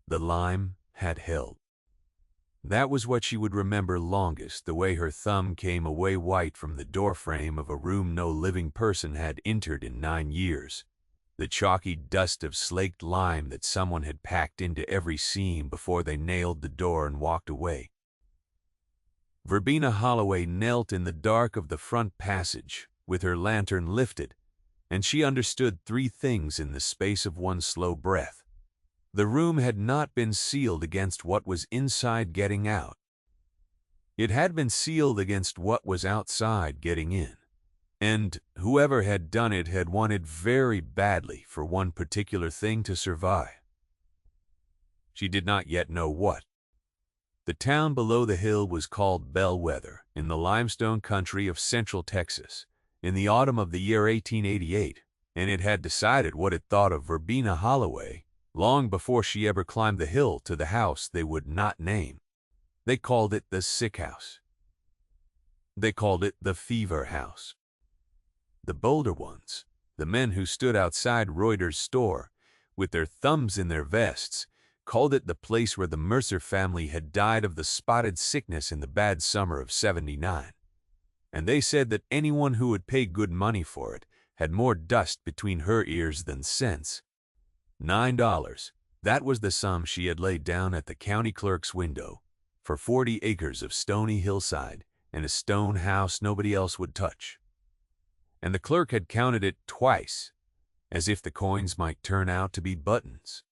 The lime had held. That was what she would remember longest, the way her thumb came away white from the doorframe of a room no living person had entered in 9 years. The chalky dust of slaked lime that someone had packed into every seam before they nailed the door and walked away. Verbena Holloway knelt in the dark of the front passage, with her lantern lifted, and she understood 3 things in the space of one slow breath. The room had not been sealed against what was inside getting out. It had been sealed against what was outside getting in. And whoever had done it had wanted very badly for one particular thing to survive. She did not yet know what. The town below the hill was called Bellwether, in the limestone country of central Texas, in the autumn of the year 1888, and it had decided what it thought of Verbena Holloway long before she ever climbed the hill to the house they would not name. They called it the sick house. They called it the fever house. The bolder ones, the men who stood outside Reuter's store, with their thumbs in their vests, called it the place where the Mercer family had died of the spotted sickness in the bad summer of '79. And they said that anyone who would pay good money for it had more dust between her ears than sense. $9, that was the sum she had laid down at the county clerk's window, for 40 acres of stony hillside and a stone house nobody else would touch. And the clerk had counted it twice, as if the coins might turn out to be buttons.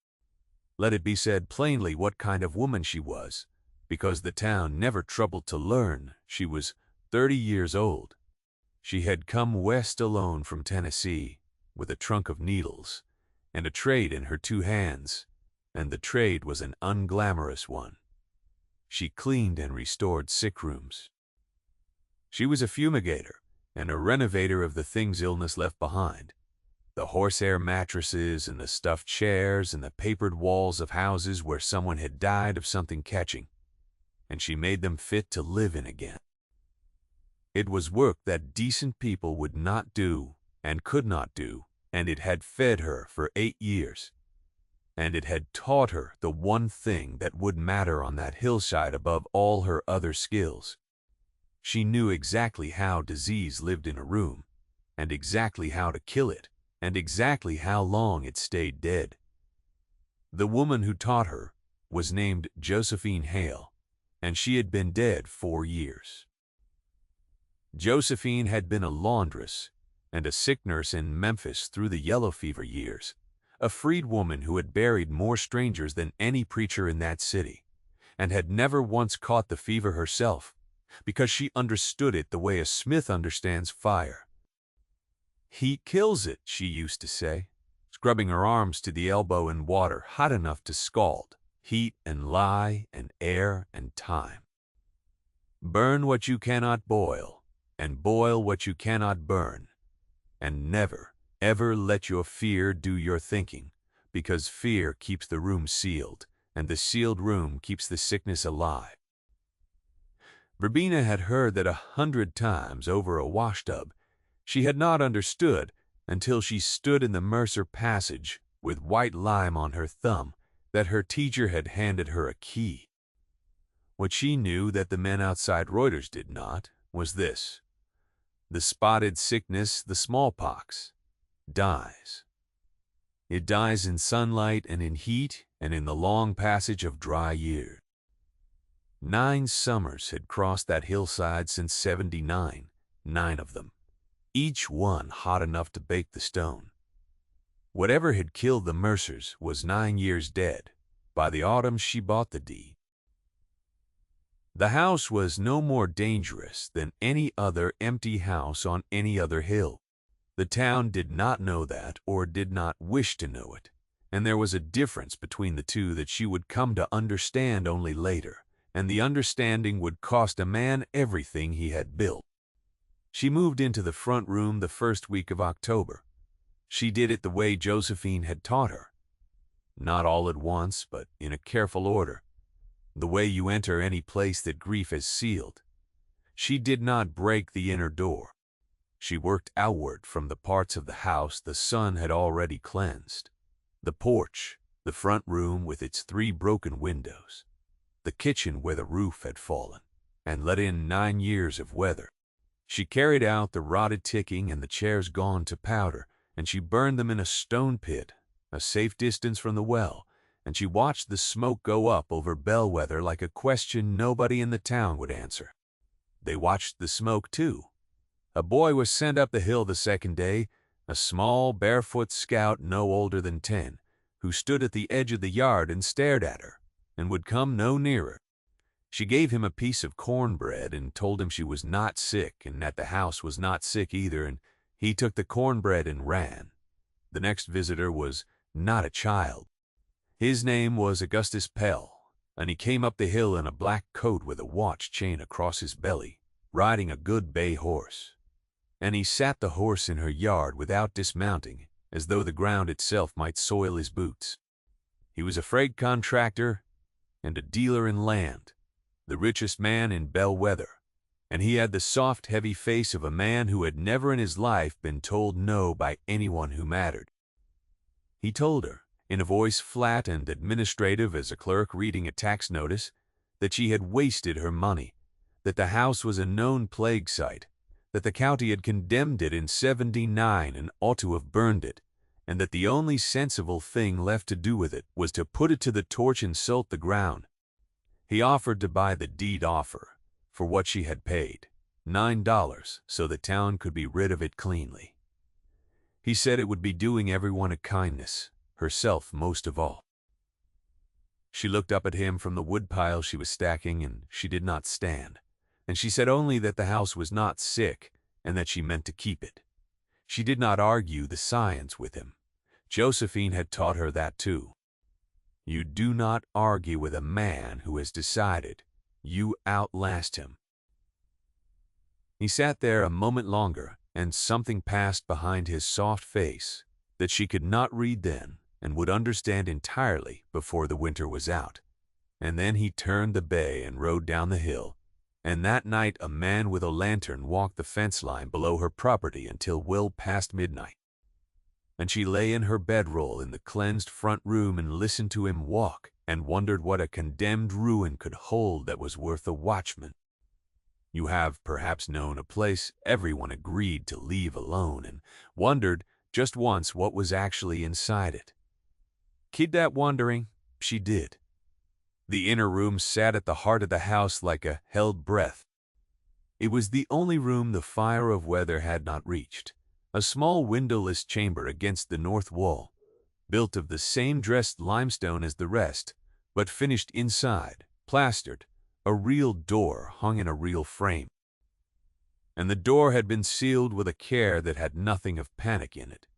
Let it be said plainly what kind of woman she was, because the town never troubled to learn she was 30 years old. She had come west alone from Tennessee, with a trunk of needles, and a trade in her 2 hands, and the trade was an unglamorous one. She cleaned and restored sick rooms. She was a fumigator and a renovator of the things illness left behind, the horsehair mattresses and the stuffed chairs and the papered walls of houses where someone had died of something catching, and she made them fit to live in again. It was work that decent people would not do and could not do, and it had fed her for 8 years. And it had taught her the one thing that would matter on that hillside above all her other skills. She knew exactly how disease lived in a room, and exactly how to kill it, and exactly how long it stayed dead. The woman who taught her was named Josephine Hale, and she had been dead 4 years. Josephine had been a laundress and a sick nurse in Memphis through the yellow fever years, a freed woman who had buried more strangers than any preacher in that city, and had never once caught the fever herself, because she understood it the way a smith understands fire. "Heat kills it," she used to say, scrubbing her arms to the elbow in water hot enough to scald, heat and lie and air and time. "Burn what you cannot boil, and boil what you cannot burn, and never, ever let your fear do your thinking, because fear keeps the room sealed, and the sealed room keeps the sickness alive." Verbena had heard that 100 times over a washtub. She had not understood until she stood in the Mercer passage with white lime on her thumb that her teacher had handed her a key. What she knew that the men outside Reuter's did not was this: the spotted sickness, the smallpox, dies. It dies in sunlight and in heat and in the long passage of dry years. 9 summers had crossed that hillside since '79, 9 of them, each one hot enough to bake the stone. Whatever had killed the Mercers was 9 years dead by the autumn she bought the deed. The house was no more dangerous than any other empty house on any other hill. The town did not know that or did not wish to know it, and there was a difference between the two that she would come to understand only later, and the understanding would cost a man everything he had built. She moved into the front room the first week of October. She did it the way Josephine had taught her. Not all at once, but in a careful order, the way you enter any place that grief has sealed. She did not break the inner door. She worked outward from the parts of the house the sun had already cleansed: the porch, the front room with its 3 broken windows, the kitchen where the roof had fallen and let in 9 years of weather. She carried out the rotted ticking and the chairs gone to powder, and she burned them in a stone pit, a safe distance from the well, and she watched the smoke go up over Bellwether like a question nobody in the town would answer. They watched the smoke, too. A boy was sent up the hill the second day, a small, barefoot scout no older than 10, who stood at the edge of the yard and stared at her, and would come no nearer. She gave him a piece of cornbread and told him she was not sick and that the house was not sick either, and he took the cornbread and ran. The next visitor was not a child. His name was Augustus Pell, and he came up the hill in a black coat with a watch chain across his belly, riding a good bay horse. And he sat the horse in her yard without dismounting, as though the ground itself might soil his boots. He was a freight contractor and a dealer in land, the richest man in Bellwether, and he had the soft, heavy face of a man who had never in his life been told no by anyone who mattered. He told her, in a voice flat and administrative as a clerk reading a tax notice, that she had wasted her money, that the house was a known plague site, that the county had condemned it in '79 and ought to have burned it, and that the only sensible thing left to do with it was to put it to the torch and salt the ground. He offered to buy the deed offer for what she had paid, $9, so the town could be rid of it cleanly. He said it would be doing everyone a kindness, herself most of all. She looked up at him from the woodpile she was stacking, and she did not stand, and she said only that the house was not sick and that she meant to keep it. She did not argue the science with him. Josephine had taught her that too. You do not argue with a man who has decided. You outlast him. He sat there a moment longer, and something passed behind his soft face that she could not read then and would understand entirely before the winter was out. And then he turned the bay and rode down the hill, and that night a man with a lantern walked the fence line below her property until well past midnight. And she lay in her bedroll in the cleansed front room and listened to him walk and wondered what a condemned ruin could hold that was worth a watchman. You have perhaps known a place everyone agreed to leave alone and wondered just once what was actually inside it. Keep that wondering, she did. The inner room sat at the heart of the house like a held breath. It was the only room the fire of weather had not reached. A small windowless chamber against the north wall, built of the same dressed limestone as the rest, but finished inside, plastered, a real door hung in a real frame. And the door had been sealed with a care that had nothing of panic in it.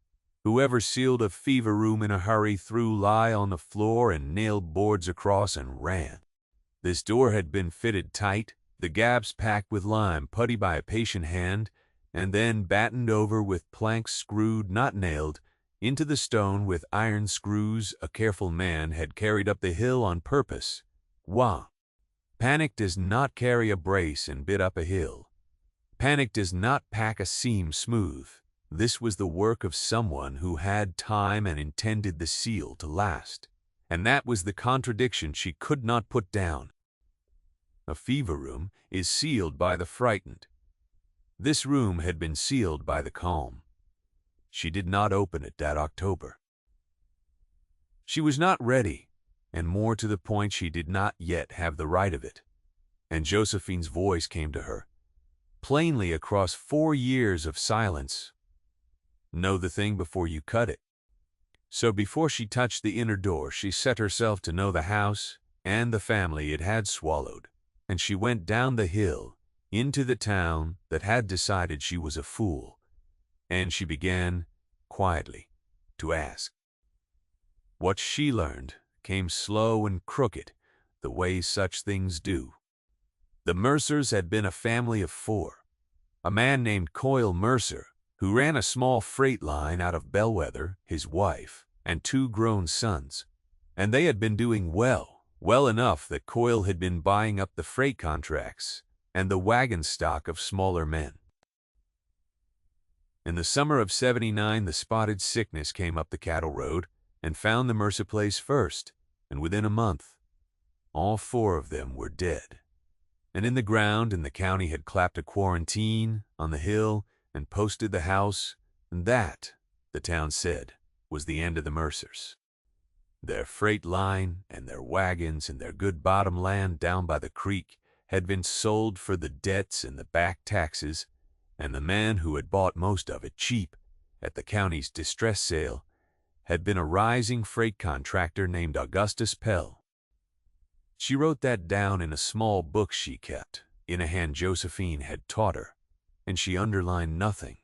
Whoever sealed a fever room in a hurry threw lye on the floor and nailed boards across and ran. This door had been fitted tight, the gaps packed with lime putty by a patient hand, and then battened over with planks screwed, not nailed, into the stone with iron screws a careful man had carried up the hill on purpose. Wah! Panic does not carry a brace and bit up a hill. Panic does not pack a seam smooth. This was the work of someone who had time and intended the seal to last, and that was the contradiction she could not put down. A fever room is sealed by the frightened. This room had been sealed by the calm. She did not open it that October. She was not ready, and more to the point, she did not yet have the right of it. And Josephine's voice came to her, plainly across 4 years of silence. Know the thing before you cut it. So before she touched the inner door, she set herself to know the house and the family it had swallowed, and she went down the hill into the town that had decided she was a fool, and she began, quietly, to ask. What she learned came slow and crooked, the way such things do. The Mercers had been a family of 4. A man named Coyle Mercer, who ran a small freight line out of Bellwether, his wife, and 2 grown sons, and they had been doing well enough that Coyle had been buying up the freight contracts and the wagon stock of smaller men. In the summer of '79, the spotted sickness came up the cattle road, and found the Mercer place first, and within a month, all 4 of them were dead. And in the ground, and the county had clapped a quarantine on the hill and posted the house, and that, the town said, was the end of the Mercers. Their freight line and their wagons and their good bottom land down by the creek had been sold for the debts and the back taxes, and the man who had bought most of it cheap at the county's distress sale had been a rising freight contractor named Augustus Pell. She wrote that down in a small book she kept, in a hand Josephine had taught her, and she underlined nothing,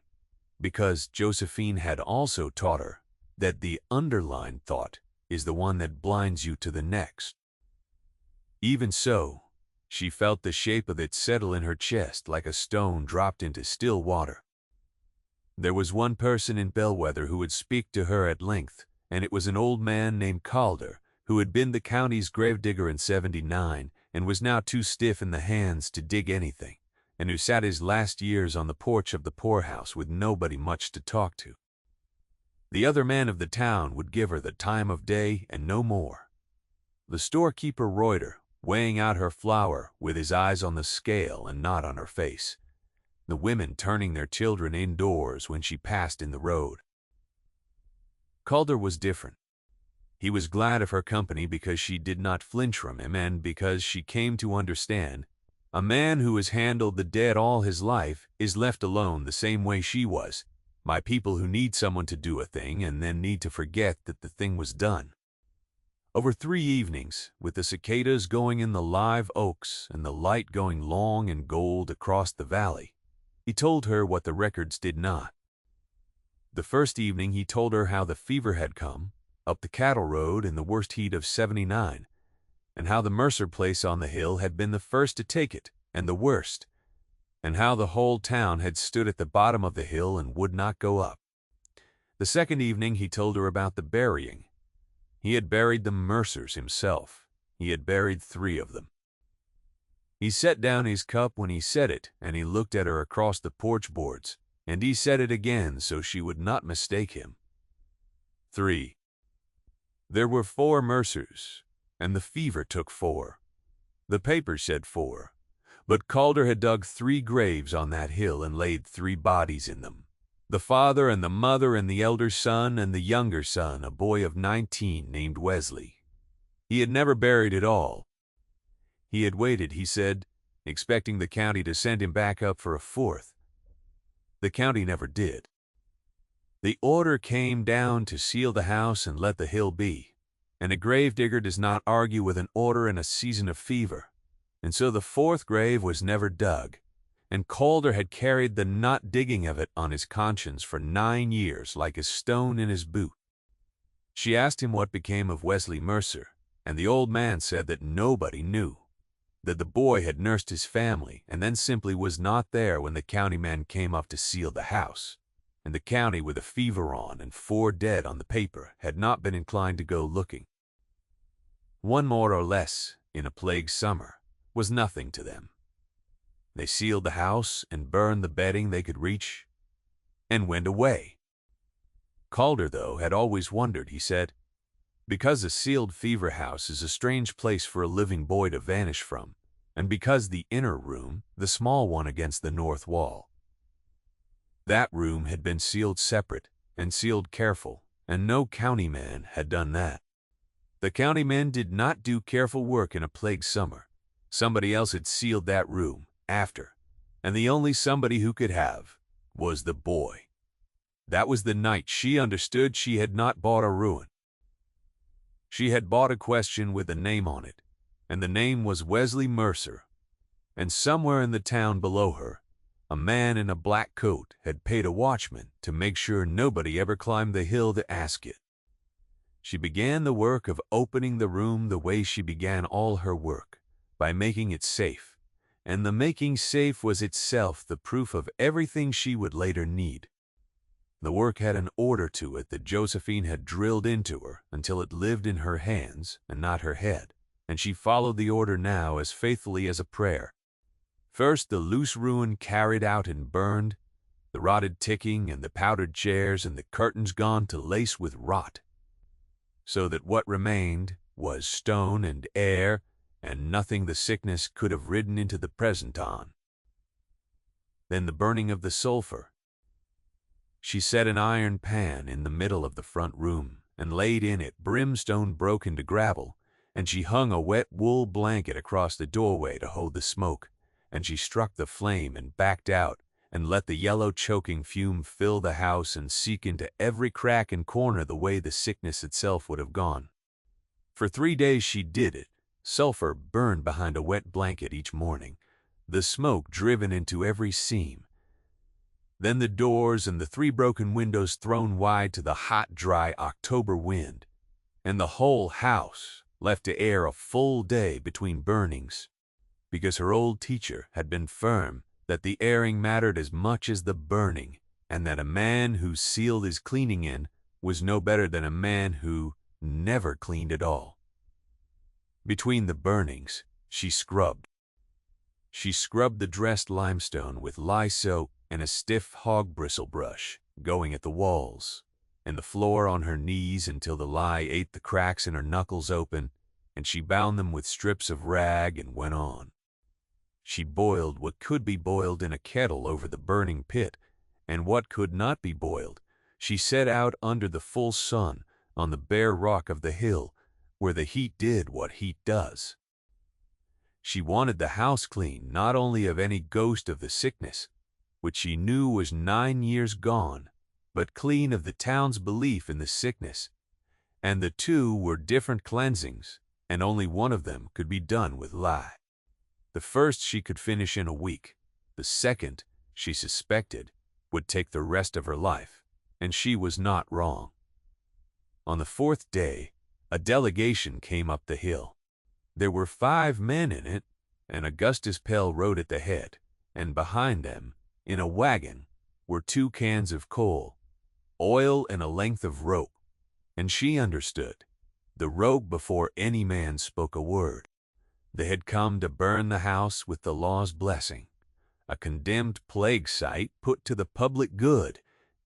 because Josephine had also taught her that the underlined thought is the one that blinds you to the next. Even so, she felt the shape of it settle in her chest like a stone dropped into still water. There was one person in Bellwether who would speak to her at length, and it was an old man named Calder, who had been the county's gravedigger in '79 and was now too stiff in the hands to dig anything, and who sat his last years on the porch of the poorhouse with nobody much to talk to. The other man of the town would give her the time of day and no more. The storekeeper Reuter, weighing out her flour with his eyes on the scale and not on her face. The women turning their children indoors when she passed in the road. Calder was different. He was glad of her company because she did not flinch from him, and because she came to understand a man who has handled the dead all his life is left alone the same way she was, by people who need someone to do a thing and then need to forget that the thing was done. Over 3 evenings, with the cicadas going in the live oaks and the light going long and gold across the valley, he told her what the records did not. The first evening he told her how the fever had come, up the cattle road in the worst heat of '79, and how the Mercer place on the hill had been the first to take it, and the worst, and how the whole town had stood at the bottom of the hill and would not go up. The second evening he told her about the burying. He had buried the Mercers himself. He had buried 3 of them. He set down his cup when he said it, and he looked at her across the porch boards, and he said it again so she would not mistake him. 3. There were 4 Mercers, and the fever took 4. The paper said 4, but Calder had dug 3 graves on that hill and laid 3 bodies in them. The father and the mother and the elder son and the younger son, a boy of 19 named Wesley. He had never buried at all. He had waited, he said, expecting the county to send him back up for a 4th. The county never did. The order came down to seal the house and let the hill be, and a gravedigger does not argue with an order in a season of fever, and so the 4th grave was never dug, and Calder had carried the not digging of it on his conscience for 9 years like a stone in his boot. She asked him what became of Wesley Mercer, and the old man said that nobody knew, that the boy had nursed his family and then simply was not there when the county men came up to seal the house, and the county with a fever on and 4 dead on the paper had not been inclined to go looking. 1 more or less in a plague summer was nothing to them. They sealed the house and burned the bedding they could reach and went away. Calder, though, had always wondered, he said, because a sealed fever house is a strange place for a living boy to vanish from, and because the inner room, the small one against the north wall, that room had been sealed separate and sealed careful, and no county man had done that. The county men did not do careful work in a plague summer. Somebody else had sealed that room after, and the only somebody who could have was the boy. That was the night she understood she had not bought a ruin. She had bought a question with a name on it, and the name was Wesley Mercer, and somewhere in the town below her, a man in a black coat had paid a watchman to make sure nobody ever climbed the hill to ask it. She began the work of opening the room the way she began all her work, by making it safe, and the making safe was itself the proof of everything she would later need. The work had an order to it that Josephine had drilled into her until it lived in her hands and not her head, and she followed the order now as faithfully as a prayer. First the loose ruin carried out and burned, the rotted ticking and the powdered chairs and the curtains gone to lace with rot. so that what remained was stone and air, and nothing the sickness could have ridden into the present on. Then the burning of the sulfur. She set an iron pan in the middle of the front room, and laid in it brimstone broken to gravel, and she hung a wet wool blanket across the doorway to hold the smoke, and she struck the flame and backed out, and let the yellow choking fume fill the house and seek into every crack and corner the way the sickness itself would have gone. For 3 days she did it. Sulfur burned behind a wet blanket each morning, the smoke driven into every seam. Then the doors and the 3 broken windows thrown wide to the hot, dry October wind, and the whole house left to air a full day between burnings, because her old teacher had been firm that the airing mattered as much as the burning, and that a man who sealed his cleaning in was no better than a man who never cleaned at all. Between the burnings, she scrubbed. She scrubbed the dressed limestone with lye soap and a stiff hog bristle brush, going at the walls and the floor on her knees until the lye ate the cracks in her knuckles open, and she bound them with strips of rag and went on. She boiled what could be boiled in a kettle over the burning pit, and what could not be boiled she set out under the full sun on the bare rock of the hill, where the heat did what heat does. She wanted the house clean not only of any ghost of the sickness, which she knew was 9 years gone, but clean of the town's belief in the sickness, and the 2 were different cleansings, and only one of them could be done with lye. The first she could finish in a week. The second, she suspected, would take the rest of her life, and she was not wrong. On the 4th day, a delegation came up the hill. There were 5 men in it, and Augustus Pell rode at the head, and behind them, in a wagon, were 2 cans of coal, oil, and a length of rope, and she understood the rope before any man spoke a word. They had come to burn the house with the law's blessing, a condemned plague site put to the public good,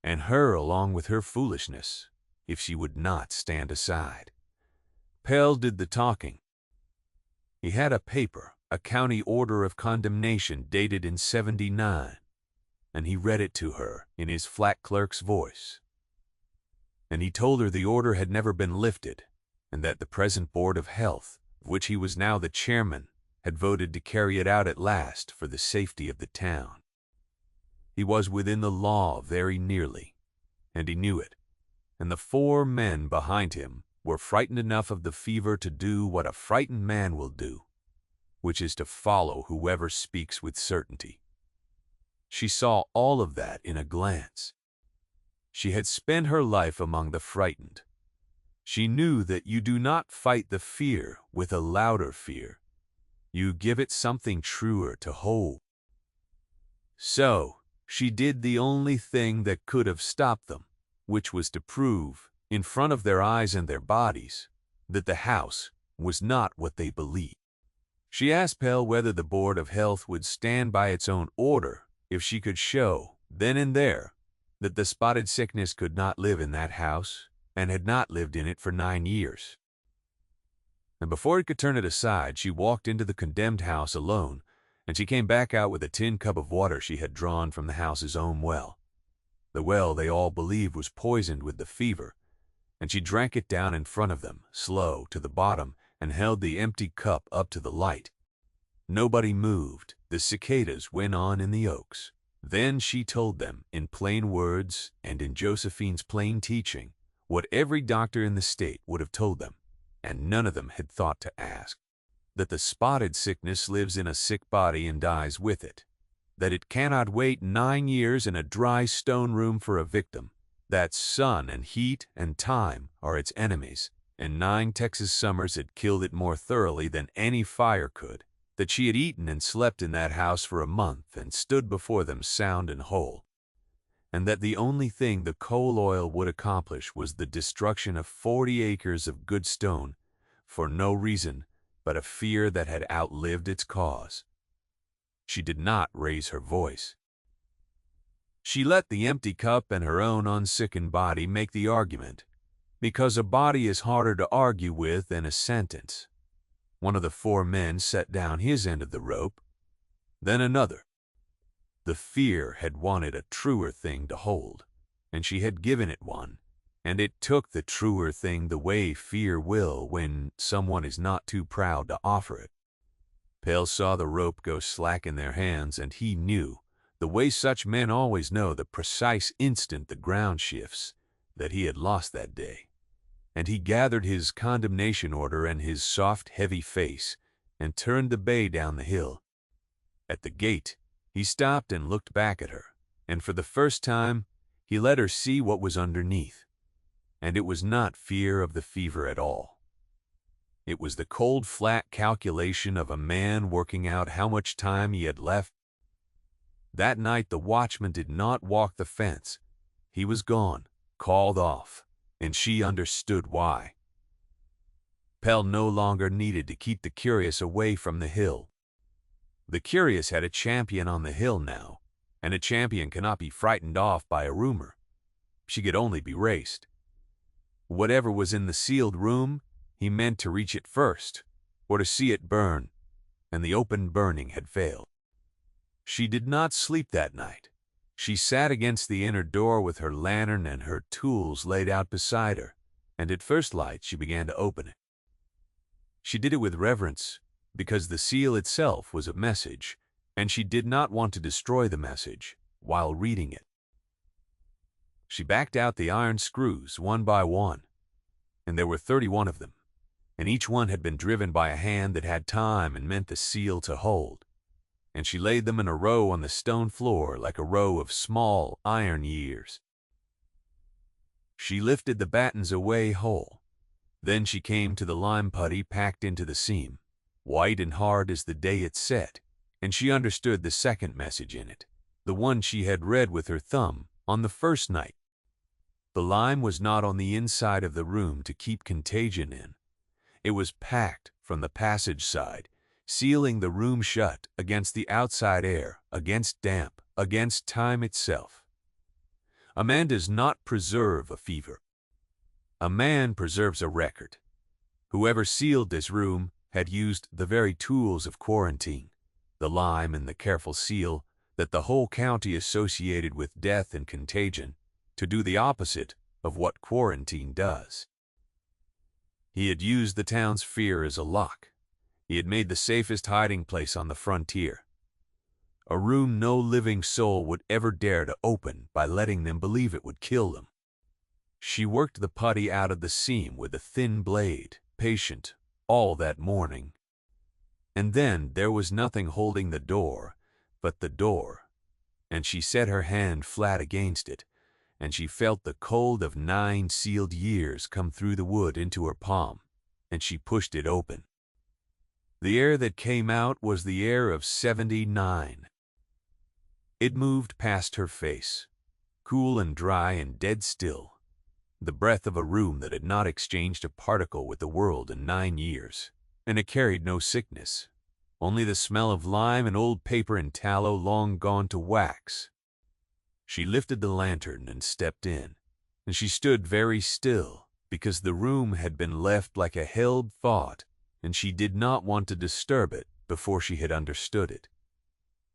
and her along with her foolishness, if she would not stand aside. Pell did the talking. He had a paper, a county order of condemnation dated in '79, and he read it to her in his flat clerk's voice. And he told her the order had never been lifted, and that the present Board of Health, of which he was now the chairman, had voted to carry it out at last for the safety of the town. He was within the law very nearly, and he knew it, and the 4 men behind him were frightened enough of the fever to do what a frightened man will do, which is to follow whoever speaks with certainty. She saw all of that in a glance. She had spent her life among the frightened. She knew that you do not fight the fear with a louder fear. You give it something truer to hold. So, she did the only thing that could have stopped them, which was to prove, in front of their eyes and their bodies, that the house was not what they believed. She asked Pell whether the Board of Health would stand by its own order if she could show, then and there, that the spotted sickness could not live in that house, and had not lived in it for 9 years. And before it could turn it aside, she walked into the condemned house alone, and she came back out with a tin cup of water she had drawn from the house's own well. The well they all believed was poisoned with the fever, and she drank it down in front of them, slow, to the bottom, and held the empty cup up to the light. Nobody moved. The cicadas went on in the oaks. Then she told them, in plain words and in Josephine's plain teaching, what every doctor in the state would have told them, and none of them had thought to ask: that the spotted sickness lives in a sick body and dies with it, that it cannot wait 9 years in a dry stone room for a victim, that sun and heat and time are its enemies, and 9 Texas summers had killed it more thoroughly than any fire could, that she had eaten and slept in that house for a month and stood before them sound and whole, and that the only thing the coal oil would accomplish was the destruction of 40 acres of good stone, for no reason but a fear that had outlived its cause. She did not raise her voice. She let the empty cup and her own unsickened body make the argument, because a body is harder to argue with than a sentence. One of the 4 men set down his end of the rope, then another. The fear had wanted a truer thing to hold, and she had given it one, and it took the truer thing the way fear will when someone is not too proud to offer it. Pale saw the rope go slack in their hands, and he knew, the way such men always know the precise instant the ground shifts, that he had lost that day. And he gathered his condemnation order and his soft, heavy face, and turned the bay down the hill. At the gate, he stopped and looked back at her, and for the first time, he let her see what was underneath. And it was not fear of the fever at all. It was the cold, flat calculation of a man working out how much time he had left. That night the watchman did not walk the fence. He was gone, called off, and she understood why. Pell no longer needed to keep the curious away from the hill. The curious had a champion on the hill now, and a champion cannot be frightened off by a rumor. She could only be raced. Whatever was in the sealed room, he meant to reach it first, or to see it burn, and the open burning had failed. She did not sleep that night. She sat against the inner door with her lantern and her tools laid out beside her, and at first light she began to open it. She did it with reverence, because the seal itself was a message, and she did not want to destroy the message while reading it. She backed out the iron screws one by one, and there were 31 of them, and each one had been driven by a hand that had time and meant the seal to hold, and she laid them in a row on the stone floor like a row of small iron years. She lifted the battens away whole. Then she came to the lime putty packed into the seam, white and hard as the day it set, and she understood the second message in it, the one she had read with her thumb on the first night. The lime was not on the inside of the room to keep contagion in. It was packed from the passage side, sealing the room shut against the outside air, against damp, against time itself. A man does not preserve a fever. A man preserves a record. Whoever sealed this room had used the very tools of quarantine, the lime and the careful seal that the whole county associated with death and contagion, to do the opposite of what quarantine does. He had used the town's fear as a lock. He had made the safest hiding place on the frontier. A room no living soul would ever dare to open by letting them believe it would kill them. She worked the putty out of the seam with a thin blade, patient, all that morning. And then there was nothing holding the door but the door, and she set her hand flat against it, and she felt the cold of 9 sealed years come through the wood into her palm, and she pushed it open. The air that came out was the air of 79. It moved past her face, cool and dry and dead still, the breath of a room that had not exchanged a particle with the world in 9 years, and it carried no sickness, only the smell of lime and old paper and tallow long gone to wax. She lifted the lantern and stepped in, and she stood very still, because the room had been left like a held thought, and she did not want to disturb it before she had understood it.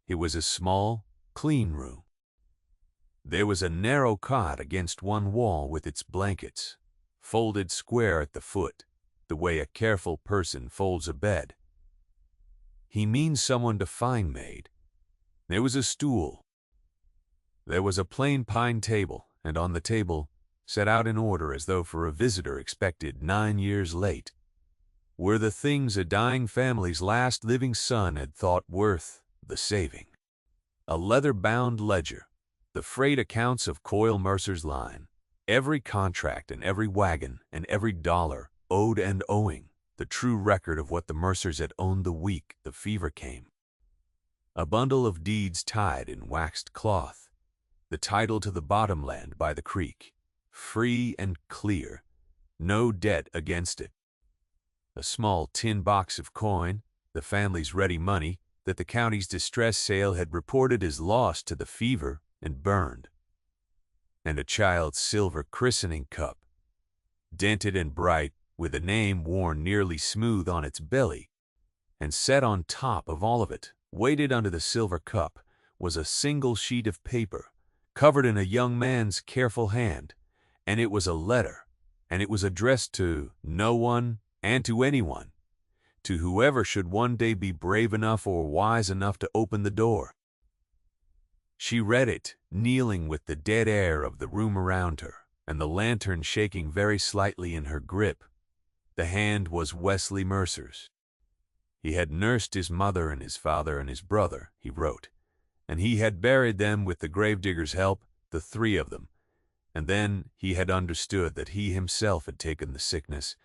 It was a small, clean room. There was a narrow cot against one wall with its blankets, folded square at the foot, the way a careful person folds a bed. He means someone to find made. There was a stool. There was a plain pine table, and on the table, set out in order as though for a visitor expected 9 years late, were the things a dying family's last living son had thought worth the saving. A leather-bound ledger, the freight accounts of Coyle Mercer's line, every contract and every wagon and every dollar owed and owing, the true record of what the Mercers had owned the week the fever came. A bundle of deeds tied in waxed cloth, the title to the bottomland by the creek, free and clear, no debt against it. A small tin box of coin, the family's ready money that the county's distress sale had reported as lost to the fever and burned, and a child's silver christening cup. dented and bright, with a name worn nearly smooth on its belly. And set on top of all of it, weighted under the silver cup, was a single sheet of paper, covered in a young man's careful hand, and it was a letter, and it was addressed to no one and to anyone, to whoever should one day be brave enough or wise enough to open the door. She read it, kneeling with the dead air of the room around her, and the lantern shaking very slightly in her grip. The hand was Wesley Mercer's. He had nursed his mother and his father and his brother, he wrote, and he had buried them with the gravedigger's help, the three of them. And then he had understood that he himself had taken the sickness,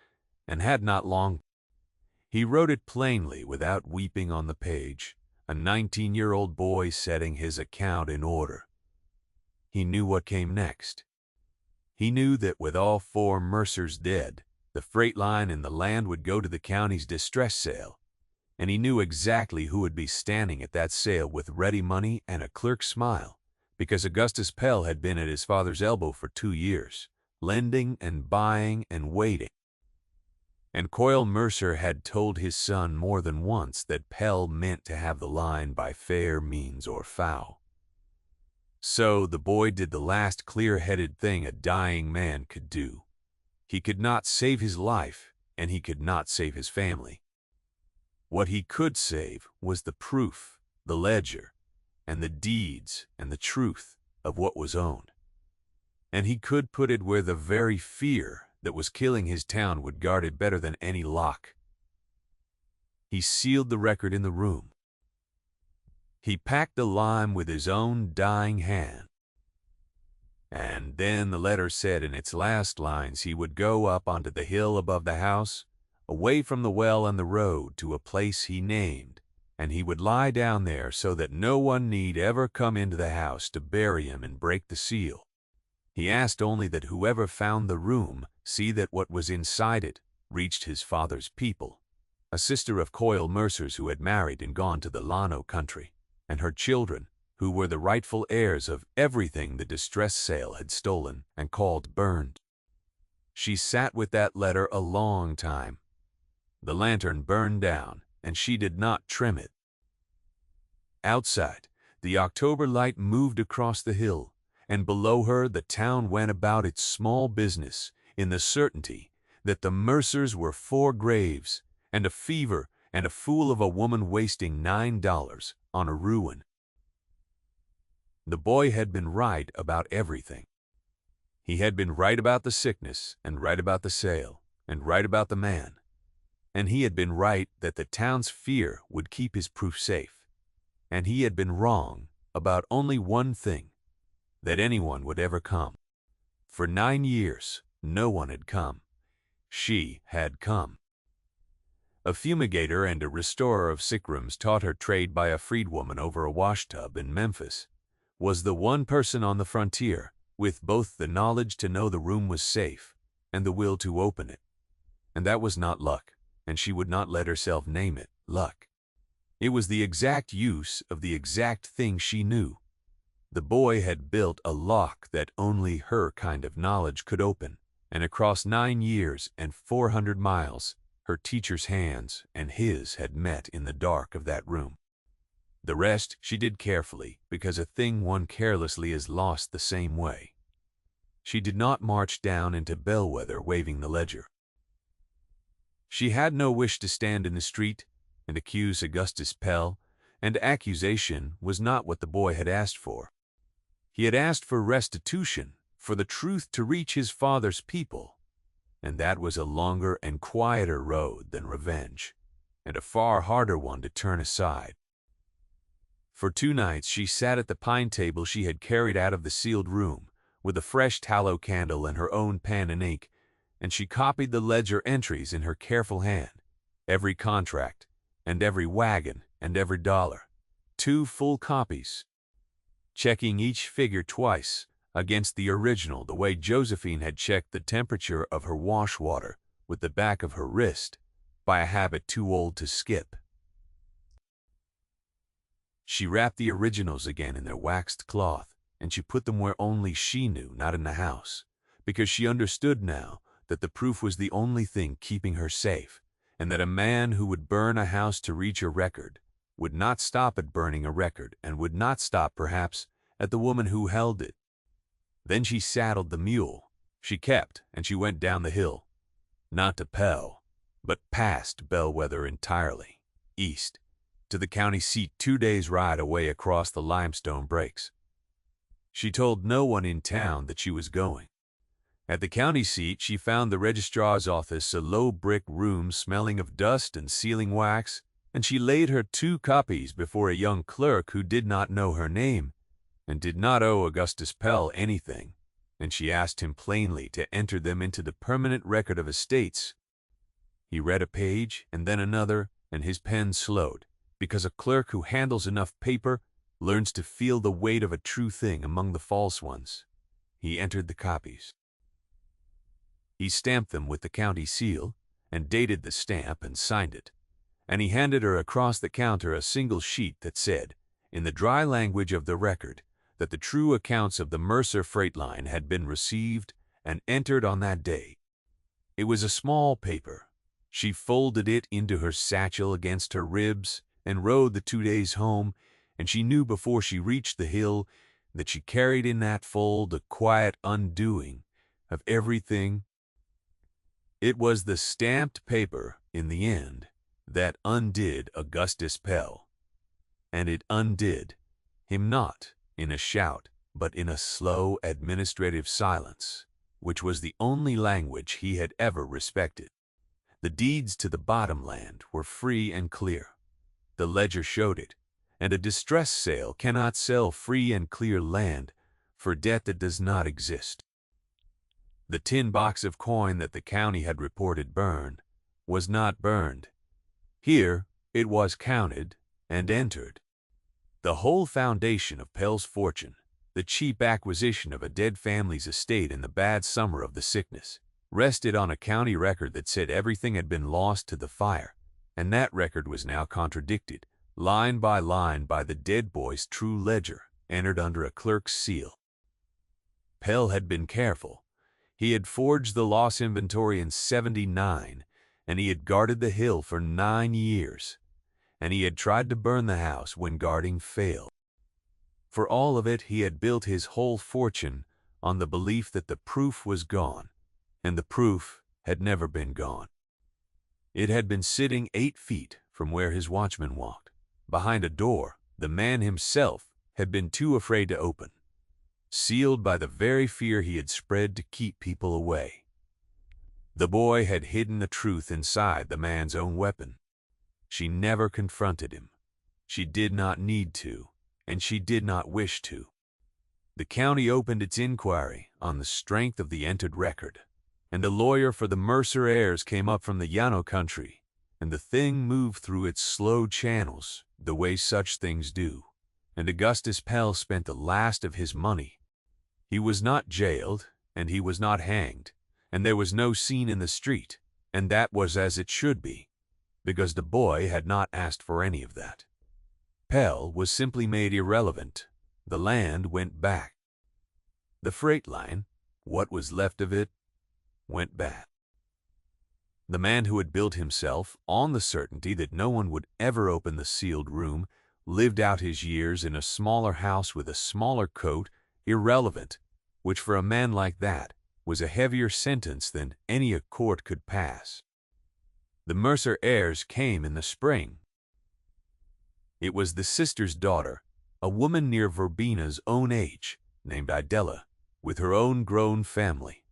and had not long. He wrote it plainly, without weeping on the page, a 19-year-old boy setting his account in order. He knew what came next. He knew that with all four Mercers dead, the freight line and the land would go to the county's distress sale, and he knew exactly who would be standing at that sale with ready money and a clerk's smile, because Augustus Pell had been at his father's elbow for 2 years, lending and buying and waiting. And Coyle Mercer had told his son more than once that Pell meant to have the line by fair means or foul. So the boy did the last clear-headed thing a dying man could do. He could not save his life, and he could not save his family. What he could save was the proof, the ledger, and the deeds and the truth of what was owned. And he could put it where the very fear that was killing his town would guard it better than any lock. He sealed the record in the room. He packed the lime with his own dying hand. And then the letter said in its last lines he would go up onto the hill above the house, away from the well and the road, to a place he named, and he would lie down there so that no one need ever come into the house to bury him and break the seal. He asked only that whoever found the room see that what was inside it reached his father's people, a sister of Coyle Mercer's who had married and gone to the Llano country, and her children, who were the rightful heirs of everything the distress sale had stolen and called burned. She sat with that letter a long time. The lantern burned down, and she did not trim it. Outside, the October light moved across the hill, and below her the town went about its small business in the certainty that the Mercers were 4 graves, and a fever and a fool of a woman wasting $9 on a ruin. The boy had been right about everything. He had been right about the sickness, and right about the sale, and right about the man. And he had been right that the town's fear would keep his proof safe. And he had been wrong about only one thing, that anyone would ever come. For 9 years, no one had come. She had come. A fumigator and a restorer of sick rooms taught her trade by a freedwoman over a washtub in Memphis, was the one person on the frontier with both the knowledge to know the room was safe and the will to open it. And that was not luck, and she would not let herself name it luck. It was the exact use of the exact thing she knew. The boy had built a lock that only her kind of knowledge could open, and across 9 years and 400 miles, her teacher's hands and his had met in the dark of that room. The rest she did carefully, because a thing won carelessly is lost the same way. She did not march down into Bellwether waving the ledger. She had no wish to stand in the street and accuse Augustus Pell, and accusation was not what the boy had asked for. He had asked for restitution, for the truth to reach his father's people, and that was a longer and quieter road than revenge, and a far harder one to turn aside. For 2 nights she sat at the pine table she had carried out of the sealed room, with a fresh tallow candle and her own pen and ink, and she copied the ledger entries in her careful hand, every contract, and every wagon, and every dollar, 2 full copies, checking each figure twice against the original the way Josephine had checked the temperature of her wash water with the back of her wrist, by a habit too old to skip. She wrapped the originals again in their waxed cloth, and she put them where only she knew, not in the house, because she understood now that the proof was the only thing keeping her safe, and that a man who would burn a house to reach a record would not stop at burning a record and would not stop, perhaps, at the woman who held it. Then she saddled the mule. She kept, and she went down the hill, not to Pell, but past Bellwether entirely, east, to the county seat 2 days' ride away across the limestone breaks. She told no one in town that she was going. At the county seat, she found the registrar's office a low brick room smelling of dust and sealing wax, and she laid her 2 copies before a young clerk who did not know her name and did not owe Augustus Pell anything, and she asked him plainly to enter them into the permanent record of estates. He read a page and then another, and his pen slowed, because a clerk who handles enough paper learns to feel the weight of a true thing among the false ones. He entered the copies. He stamped them with the county seal, and dated the stamp and signed it, and he handed her across the counter a single sheet that said, in the dry language of the record, that the true accounts of the Mercer freight line had been received and entered on that day. It was a small paper. She folded it into her satchel against her ribs and rode the 2 days home, and she knew before she reached the hill that she carried in that fold a quiet undoing of everything. It was the stamped paper, in the end, that undid Augustus Pell, and it undid him not in a shout, but in a slow administrative silence, which was the only language he had ever respected. The deeds to the bottomland were free and clear. The ledger showed it, and a distress sale cannot sell free and clear land for debt that does not exist. The tin box of coin that the county had reported burned was not burned. Here it was counted and entered. The whole foundation of Pell's fortune, the cheap acquisition of a dead family's estate in the bad summer of the sickness, rested on a county record that said everything had been lost to the fire, and that record was now contradicted, line by line, by the dead boy's true ledger, entered under a clerk's seal. Pell had been careful. He had forged the loss inventory in '79, and he had guarded the hill for 9 years, and he had tried to burn the house when guarding failed. For all of it, he had built his whole fortune on the belief that the proof was gone, and the proof had never been gone. It had been sitting 8 feet from where his watchman walked, behind a door the man himself had been too afraid to open, sealed by the very fear he had spread to keep people away. The boy had hidden the truth inside the man's own weapon. She never confronted him. She did not need to, and she did not wish to. The county opened its inquiry on the strength of the entered record, and the lawyer for the Mercer heirs came up from the Llano country, and the thing moved through its slow channels, the way such things do, and Augustus Pell spent the last of his money. He was not jailed, and he was not hanged, and there was no scene in the street, and that was as it should be, because the boy had not asked for any of that. Pell was simply made irrelevant. The land went back. The freight line, what was left of it, went back. The man who had built himself on the certainty that no one would ever open the sealed room lived out his years in a smaller house with a smaller coat, irrelevant, which for a man like that was a heavier sentence than any a court could pass. The Mercer heirs came in the spring. It was the sister's daughter, a woman near Verbina's own age, named Idella, with her own grown family.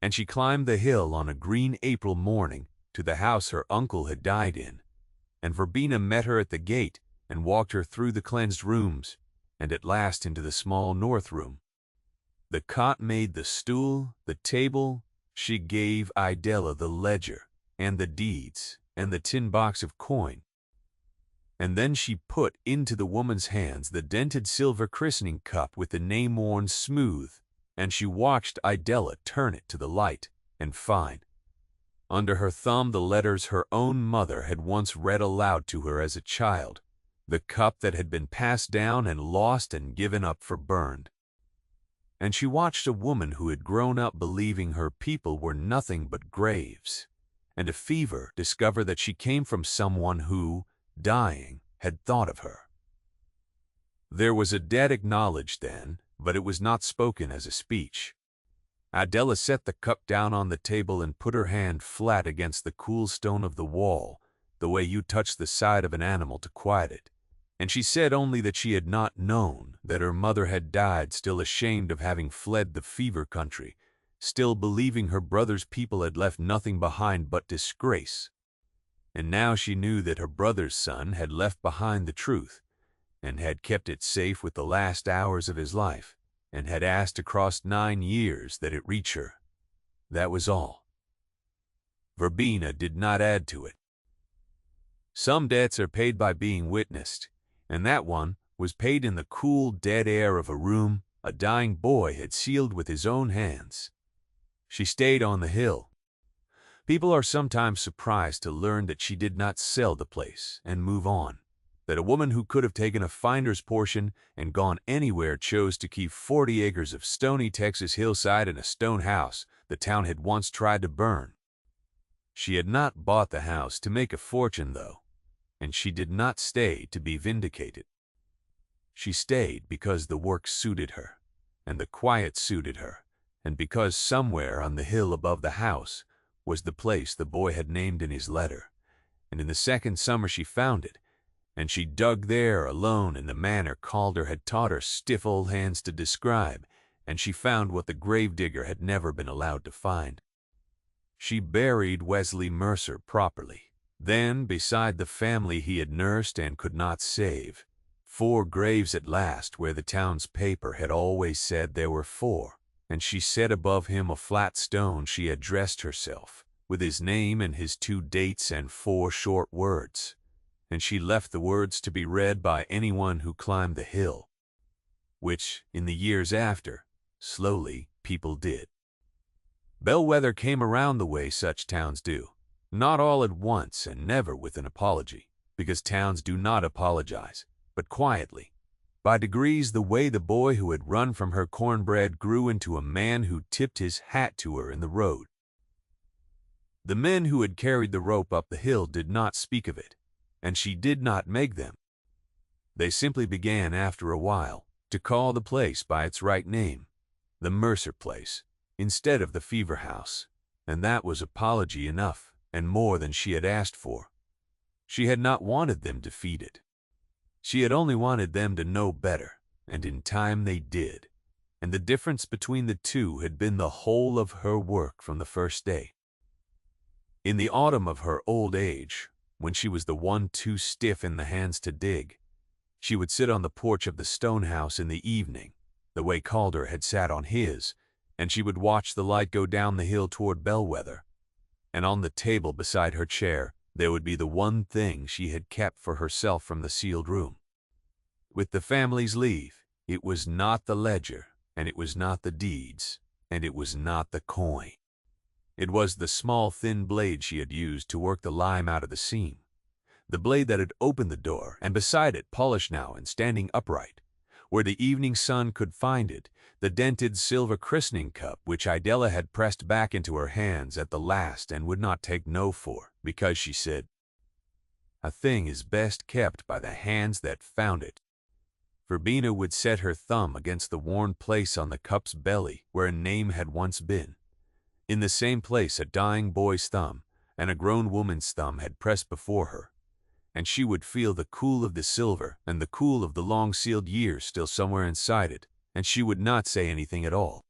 And she climbed the hill on a green April morning to the house her uncle had died in, and Verbina met her at the gate and walked her through the cleansed rooms, and at last into the small north room. The cot made the stool, the table. She gave Idella the ledger, and the deeds, and the tin box of coin. And then she put into the woman's hands the dented silver christening cup with the name worn smooth, and she watched Idella turn it to the light and find, under her thumb, the letters her own mother had once read aloud to her as a child, the cup that had been passed down and lost and given up for burned. and she watched a woman who had grown up believing her people were nothing but graves, and a fever discover that she came from someone who, dying, had thought of her. There was a debt acknowledged then, but it was not spoken as a speech. Adela set the cup down on the table and put her hand flat against the cool stone of the wall, the way you touch the side of an animal to quiet it, and she said only that she had not known that her mother had died still ashamed of having fled the fever country, still believing her brother's people had left nothing behind but disgrace. And now she knew that her brother's son had left behind the truth, and had kept it safe with the last hours of his life, and had asked across 9 years that it reach her. That was all. Verbena did not add to it. Some debts are paid by being witnessed, and that one was paid in the cool, dead air of a room a dying boy had sealed with his own hands. She stayed on the hill. People are sometimes surprised to learn that she did not sell the place and move on, that a woman who could have taken a finder's portion and gone anywhere chose to keep 40 acres of stony Texas hillside and a stone house the town had once tried to burn. She had not bought the house to make a fortune, though, and she did not stay to be vindicated. She stayed because the work suited her, and the quiet suited her, and because somewhere on the hill above the house was the place the boy had named in his letter, and in the second summer she found it, and she dug there alone in the manner Calder had taught her stiff old hands to describe, and she found what the gravedigger had never been allowed to find. She buried Wesley Mercer properly. Then, beside the family he had nursed and could not save, 4 graves at last where the town's paper had always said there were 4, and she set above him a flat stone she had dressed herself, with his name and his 2 dates and 4 short words, and she left the words to be read by anyone who climbed the hill, which, in the years after, slowly people did. Bellwether came around the way such towns do, not all at once and never with an apology, because towns do not apologize, but quietly. By degrees, the way the boy who had run from her cornbread grew into a man who tipped his hat to her in the road. The men who had carried the rope up the hill did not speak of it, and she did not make them. They simply began after a while to call the place by its right name, the Mercer place, instead of the Fever House, and that was apology enough, and more than she had asked for. She had not wanted them defeated. She had only wanted them to know better, and in time they did, and the difference between the two had been the whole of her work from the first day. In the autumn of her old age, when she was the one too stiff in the hands to dig, she would sit on the porch of the stone house in the evening, the way Calder had sat on his, and she would watch the light go down the hill toward Bellwether, and on the table beside her chair there would be the one thing she had kept for herself from the sealed room. With the family's leave, it was not the ledger, and it was not the deeds, and it was not the coin. It was the small thin blade she had used to work the lime out of the seam, the blade that had opened the door, and beside it, polished now and standing upright, where the evening sun could find it, the dented silver christening cup which Idella had pressed back into her hands at the last and would not take no for, because she said, "A thing is best kept by the hands that found it." Verbena would set her thumb against the worn place on the cup's belly where a name had once been, in the same place a dying boy's thumb and a grown woman's thumb had pressed before her, and she would feel the cool of the silver and the cool of the long-sealed years still somewhere inside it, and she would not say anything at all.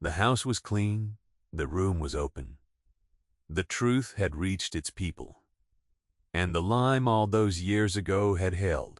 The house was clean, the room was open. The truth had reached its people, and the lime all those years ago had held.